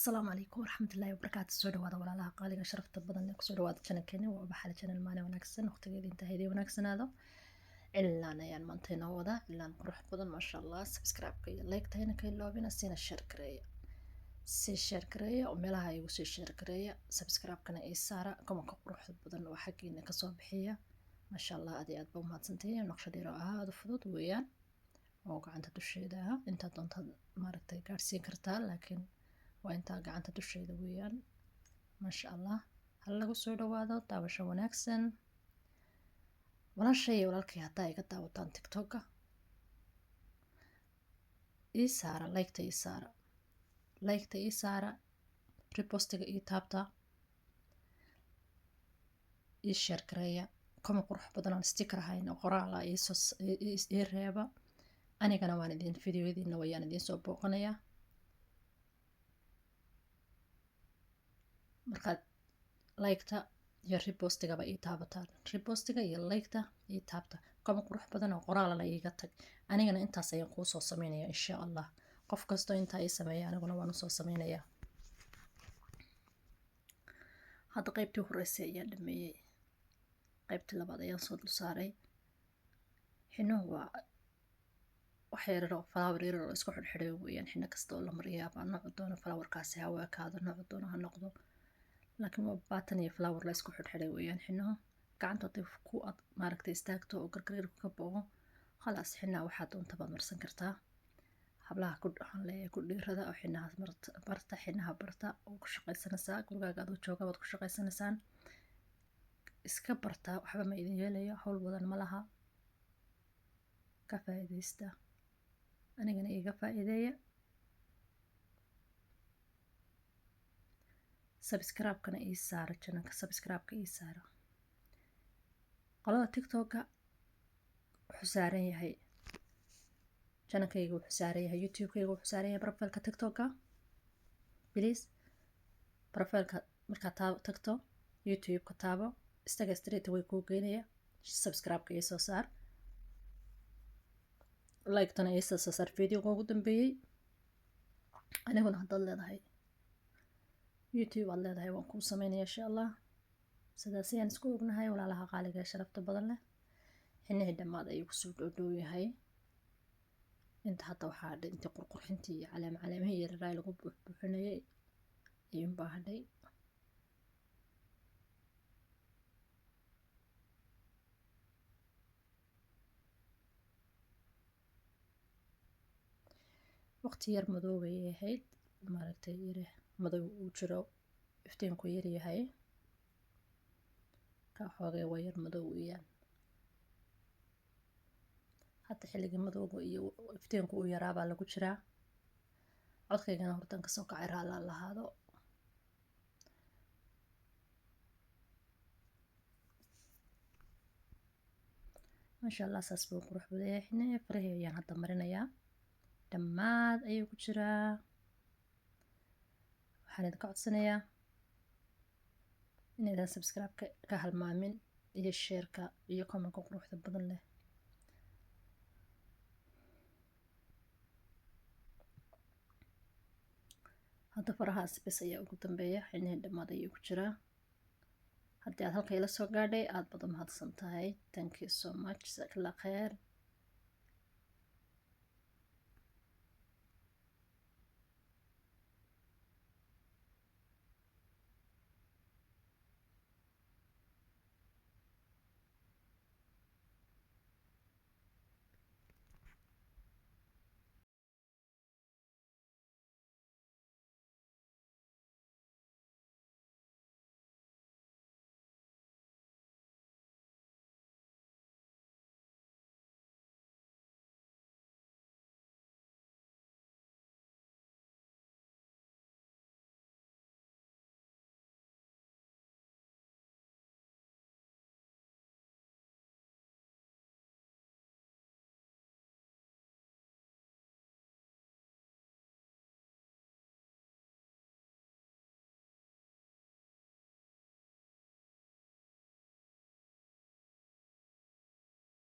السلام عليكم ورحمة الله وبركاته. soo dhawaada walaalaha qaaliga sharafta badan ee kusoo dhawaada channelkeena waa baxal channel maalin wanaagsan waqtigeeda inta hayday wanaagsanaado cilaan ayaan maanta inoo wadaa cilaan qurux badan maasha Allah subscribe-ka iyo like-tayna ka iloobina sina share gareeya oo meelaha igu sii share gareeya subscribe-kana ii saara comment quruxda badan oo xaqiina ka soo bixiya maasha Allah aad iyo aad baa mahadsantahay naqshadeero aad u fudud weeyaan oo gacanta dusheeda inta doonta maaragtay gaarsiin kartaa laakiin waa intaa gacanta dusheeda weeyaan maasha Allah hal lagu soo dhawaado daawasho wanaagsan walaashay walaalkay haddaa iga daawataan tiktok-ka ii saara like-ta ii saara repostiga ii taabta ii share gareeya comment qurux badan oo sticker ahayn oo qoraal ah ii reeba anigana waan idin fideoyadiina wayaan idin soo booqanayaa markaad like-ta iyo repostigaba ii taabataan repostiga iyo like-ta ii taabta comment qurux badan oo qoraalana iiga tag anigana intaas ayaan kuu soo samaynayaa insha Allah qof kastoo intaa ii sameeya aniguna waan usoo samaynayaa hadda qaybtii horeysay ayaan dhameeyey qaybtii labaad ayaan soo dul saaray xinuhu waa waxyaro flower yar oo isku xidhxidhay weeyaan xina kasta oo la mariyaa baa nooc doono flowerkaasi ha weekaado nooc doono ha noqdo laakiin waa button iyo flower la isku xidhxidhay weeyaan xinaha gacanta dib ku ad maaragtay istaagto oo gargareerku ka boqo khalaas xina waxaad doonta baad marsan kartaa hablaha ku dhaxan leeyahay ku dhiirada oo xinaha barta xinaha barta oo ku shaqaysanaysaa gurigaaga aad u jooga baad ku shaqaysanaysaan iska barta waxba ma idin yeelayo hawl badan ma laha ka faa'iidaysta anigana iga faa'iideeya subscribe-kana ii saara channelka subscribe-ka ii saara qolada tiktok-ka wuxuu saaran yahay channelkayga wuxuu saaran yahay youtube-kayga wuxuu saaran yahay profile-ka tiktok-ka please profile-ka markaad tagto youtube-ka taabo istaga straight way kuu geynaya subscribe-ka ii soo saar like-tana ii soo saar video-ga ugu dambeeyay aniguna haddaad leedahay youtube aad leedahay waan kuu sameynaya insha Allah sidaas ayaan isku ognahay walaalaha qaaliga ee sharafta badan leh xinihii dhammaad ayuu kusoo dhow yahay inta hadda waxaa hadhay intii qurqurxintii iyo caleemihii yaryaraay lagu buuxinayay ayuunbaa hadhay waqti yar madow bay ahayd maaragtay yare madow uu jiro iftiinku yar yahay ka xoogay waa yar madow weeyaan hadda xilliga madowga iyo iftiinku uu yaraabaa lagu jiraa codkaygana hortan ka soo kacay raala lahaado maasha Allah saas buu qurux badan yahay xinee farahi ayaan hadda marinayaa dhammaad ayuu ku jiraa waxaan idinka codsanayaa inaydan subscribe-ka ka halmaamin iyo share-ka iyo comment-ka quruxda badan leh hadda farahaas bes ayaa ugu dambeeya xinihii dhammaad ayuu ku jiraa haddii aad halka ila soo gaadhay aad baad u mahadsan tahay thank you so much jazakallah khair